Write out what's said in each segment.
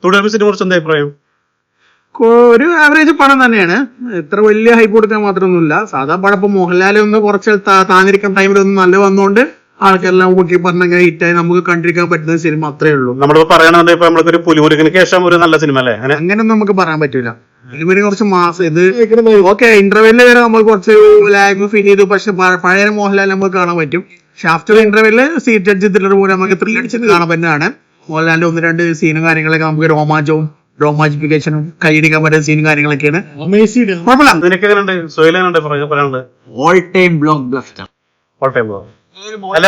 തുടർന്ന് സിനിമ കുറിച്ച് എന്താ അഭിപ്രായം? ഒരു ആവറേജ് പടം തന്നെയാണ്. ഇത്ര വലിയ ഹൈപ്പ് കൊടുക്കാൻ മാത്രമൊന്നുമില്ല. സാധാ പടം ഇപ്പൊ മോഹൻലാൽ ഒന്ന് കുറച്ച് താന്നിരിക്കുന്ന ടൈമിലൊന്നും നല്ല വന്നുകൊണ്ട് ആൾക്കാരെല്ലാം ഓക്കെ പറഞ്ഞ ഹിറ്റായി നമുക്ക് കണ്ടിരിക്കാൻ പറ്റുന്ന സിനിമ അത്രേ ഉള്ളൂ. നമ്മളിപ്പോ പറയണത് ഇപ്പൊ നമ്മളൊരു പുലിമുരുകന് ശേഷം ഒരു നല്ല സിനിമ അല്ലേ? അങ്ങനെയൊന്നും നമുക്ക് പറയാൻ പറ്റൂല. ഇവര് കുറച്ച് മാസം ഇത് ഓക്കെ ഇന്റർവെല്ലിൽ വരെ നമുക്ക് കുറച്ച് ലാഗ് ഫീൽ ചെയ്തു. പക്ഷെ പഴയ മോഹൻലാൽ നമുക്ക് കാണാൻ പറ്റും. പക്ഷെ ആഫ്റ്റർ ഇന്റർവെല്ലിൽ സീറ്റ് ജഡ്ജ് ത്രില്ലർ പോലെ നമുക്ക് ത്രില്ലടിച്ചിട്ട് കാണാൻ പറ്റുന്നതാണ്. മോഹൻലാലിന്റെ 1-2 സീനും കാര്യങ്ങളൊക്കെ നമുക്ക് റോമാജിഫിക്കേഷനും കൈയടിക്കാൻ പറ്റുന്ന സീനും കാര്യങ്ങളൊക്കെയാണ്. All time blockbuster. അല്ല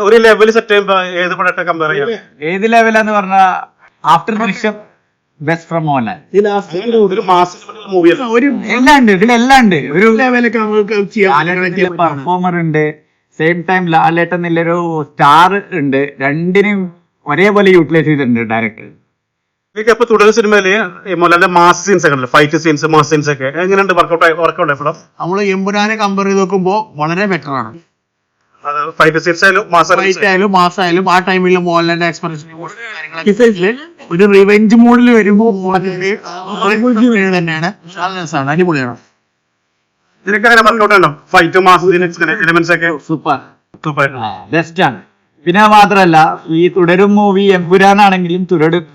ഒരു ലെവൽ സെറ്റ് ചെയ്യുമ്പോ ഏത് പടത്തെ കമ്പയർ ചെയ്യാം? ഏത് ലെവലാന്ന് പറഞ്ഞ ആഫ്റ്റർ ദൃശ്യം ബെസ്റ്റ് ഫ്രം മോഹൻലാൽ. ഒരു മാസം മൂവിയാണ്. എല്ലാം ഉണ്ട്, ഇതിലെല്ലാം ഉണ്ട്. ഒരു ലെവലൊക്കെ നമുക്ക് പെർഫോമർ ഉണ്ട്, സെയിം ടൈം ലാലേട്ടൻ എന്നുള്ളൊരു സ്റ്റാർ ഉണ്ട്. രണ്ടിനും ഒരേപോലെ യൂട്ടിലൈസ് ചെയ്തിട്ടുണ്ട് ഡയറക്ടർ. ഇപ്പൊ തുടർ സിനിമയില് മോഹൻലാലിന്റെ മാസ് സീൻസ് ഒക്കെ ഉണ്ട്, ഫൈറ്റ് സീൻസ്, മാസ് സീൻസ് ഒക്കെ എങ്ങനെയുണ്ട്? വർക്കൗട്ട് എപ്പോഴും നമ്മള് എമ്പുരാനെ കമ്പയർ ചെയ്ത് നോക്കുമ്പോ വളരെ ബെറ്റർ ആണ്. ഫൈറ്റ് സീൻസ് ആയാലും മാസായാലും ആ ടൈമിൽ മോഹൻലാലിന്റെ എക്സ്പ്രഷൻ ഒരു റിവെഞ്ച് മൂഡിൽ വരുമ്പോ തന്നെയാണ്. അടിപൊളിയാണ്. ഇതിനൊക്കെ അങ്ങനെ വർക്കൗട്ട് ഉണ്ടോ? ഫൈറ്റ് മാസ് എലിമെന്റ്സ് ഒക്കെ സൂപ്പർ ബെസ്റ്റ് ആണ്. പിന്നെ മാത്രല്ല, ഈ തുടരും മൂവി എമ്പുരാനാണെങ്കിലും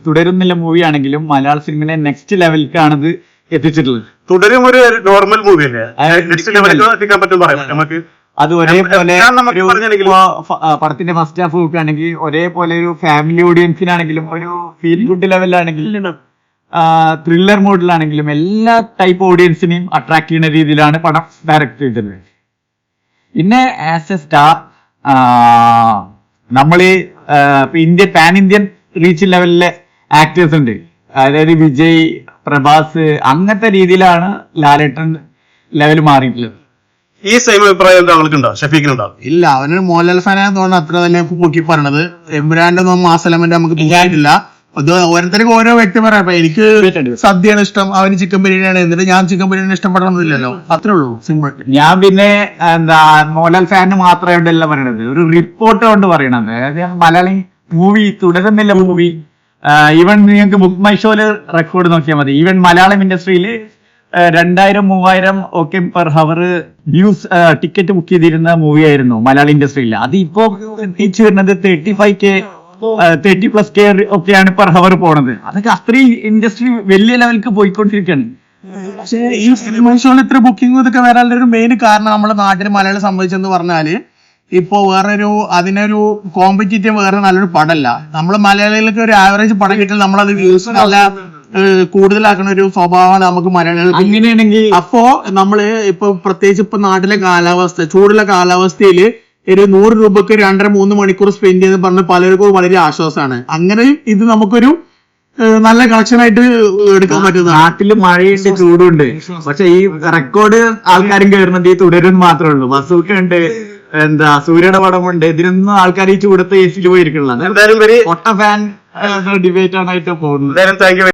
തുടരുന്നില്ല മൂവി ആണെങ്കിലും മലയാള സിനിമയെ നെക്സ്റ്റ് ലെവലിലേക്കാണിത് എത്തിച്ചിട്ടുള്ളത്. തുടരും ഒരു നോർമൽ മൂവി അല്ലേ? നെക്സ്റ്റ് ലെവലിലേക്ക് എത്തിക്കാൻ പറ്റും പറയാം നമുക്ക്. അത് ഒരേപോലെ പടത്തിന്റെ ഫസ്റ്റ് ഹാഫ് നോക്കുകയാണെങ്കിൽ ഒരേപോലെ ഒരു ഫാമിലി ഓഡിയൻസിനാണെങ്കിലും ഒരു ഫീൽ ഗുഡ് ലെവലിലാണെങ്കിലും ത്രില്ലർ മോഡിലാണെങ്കിലും എല്ലാ ടൈപ്പ് ഓഡിയൻസിനെയും അട്രാക്ട് ചെയ്യുന്ന രീതിയിലാണ് പടം ഡയറക്ട് ചെയ്തത്. പിന്നെ ആസ് എ സ്റ്റാർ നമ്മള് പാൻ ഇന്ത്യൻ റീച്ച് ലെവലിലെ ആക്ടേഴ്സ് ഉണ്ട്. അതായത് വിജയ്, പ്രഭാസ്, അങ്ങനത്തെ രീതിയിലാണ് ലാലേട്ടൻ ലെവൽ മാറിയിട്ടുള്ളത്. ഈ സെയിം അഭിപ്രായം താങ്കൾക്കുണ്ടോ? ഷഫീഖിനുണ്ടോ? ഇല്ല, അവനൊരു മോഹൻലാൽ ഫാനാണെന്ന് തോന്നുന്നു അത്ര തന്നെ പൊക്കി പറഞ്ഞത്. എമ്പുരാന്റെ ഒന്നും മാസ് എലമെന്റ് നമുക്ക് തോന്നിയിട്ടില്ല. അത് ഓരോരുത്തർക്ക് ഓരോ വ്യക്തി പറയാം. എനിക്ക് സദ്യയാണ് ഇഷ്ടം, അവന് ചിക്കൻ ബിരിയാണിയാണ്, എന്നിട്ട് ഞാൻ ചിക്കൻ ബിരിയാണി ഇഷ്ടപ്പെടണമെന്നില്ലല്ലോ. അത്രേ ഉള്ളൂ, സിമ്പിൾ. ഞാൻ പിന്നെ മോഹൻലാൽ ഫാന് മാത്രമല്ല പറയണത്, ഒരു റിപ്പോർട്ട് കൊണ്ട് പറയണത്. അതായത് മലയാളി മൂവി തുടരുന്നില്ല മൂവി ഈവൻ നിങ്ങൾക്ക് ബുക്ക് മൈ ഷോയില് റെക്കോർഡ് നോക്കിയാൽ മതി. ഈവൻ മലയാളം ഇൻഡസ്ട്രിയിൽ 2000-3000 ഒക്കെ per hour views ticket book ചെയ്തിരുന്ന മൂവി ആയിരുന്നു മലയാള ഇൻഡസ്ട്രിയിൽ. അത് ഇപ്പോ എത്തിച്ചു വരുന്നത് 35K 30+ ഒക്കെയാണ് പെർ ഹവർ പോണത്. അതൊക്കെ അത്രയും ഇൻഡസ്ട്രി വലിയ ലെവലിലേക്ക് പോയിക്കൊണ്ടിരിക്കുകയാണ്. പക്ഷേ ഈ സിനിമ ഷോയിൽ ഇത്ര ബുക്കിംഗ് ഇതൊക്കെ വരാനുള്ള ഒരു മെയിൻ കാരണം നമ്മുടെ നാട്ടിൽ മലയാളം സംബന്ധിച്ചെന്ന് പറഞ്ഞാല് ഇപ്പൊ അതിനൊരു കോമ്പറ്റീറ്റീവ് വേറെ നല്ലൊരു പടമല്ല. നമ്മൾ മലയാളികൾക്ക് ഒരു ആവറേജ് പടം കിട്ടിയാൽ നമ്മളത് വ്യൂസ് നല്ല കൂടുതലാക്കുന്ന ഒരു സ്വഭാവമാണ് നമുക്ക് മലയാളികൾ. അങ്ങനെയാണെങ്കിൽ അപ്പോ നമ്മള് ഇപ്പൊ പ്രത്യേകിച്ച് ഇപ്പൊ നാട്ടിലെ കാലാവസ്ഥ, ചൂടുള്ള കാലാവസ്ഥയില് ഒരു 100 രൂപക്ക് 2.5-3 മണിക്കൂർ സ്പെൻഡ് ചെയ്ത് പറഞ്ഞ പലർക്കും വളരെ ആശ്വാസമാണ്. അങ്ങനെ ഇത് നമുക്കൊരു നല്ല കളക്ഷൻ ആയിട്ട് എടുക്കാൻ പറ്റുന്ന. നാട്ടില് മഴയുണ്ട്, ചൂടുണ്ട്, പക്ഷെ ഈ റെക്കോർഡ് ആൾക്കാരും കയറുന്നത് ഈ തുടരും മാത്രമേ ഉള്ളൂ. ബസൂക്ക ഉണ്ട്, സൂര്യയുടെ പടമുണ്ട്. ഇതിനൊന്നും ആൾക്കാർ ഈ ചൂടത്ത് AC പോയിരിക്കുന്നുള്ളത്. ഒട്ട ഫാൻ ഡിബേറ്റ് ആണായിട്ട് പോകുന്നത്.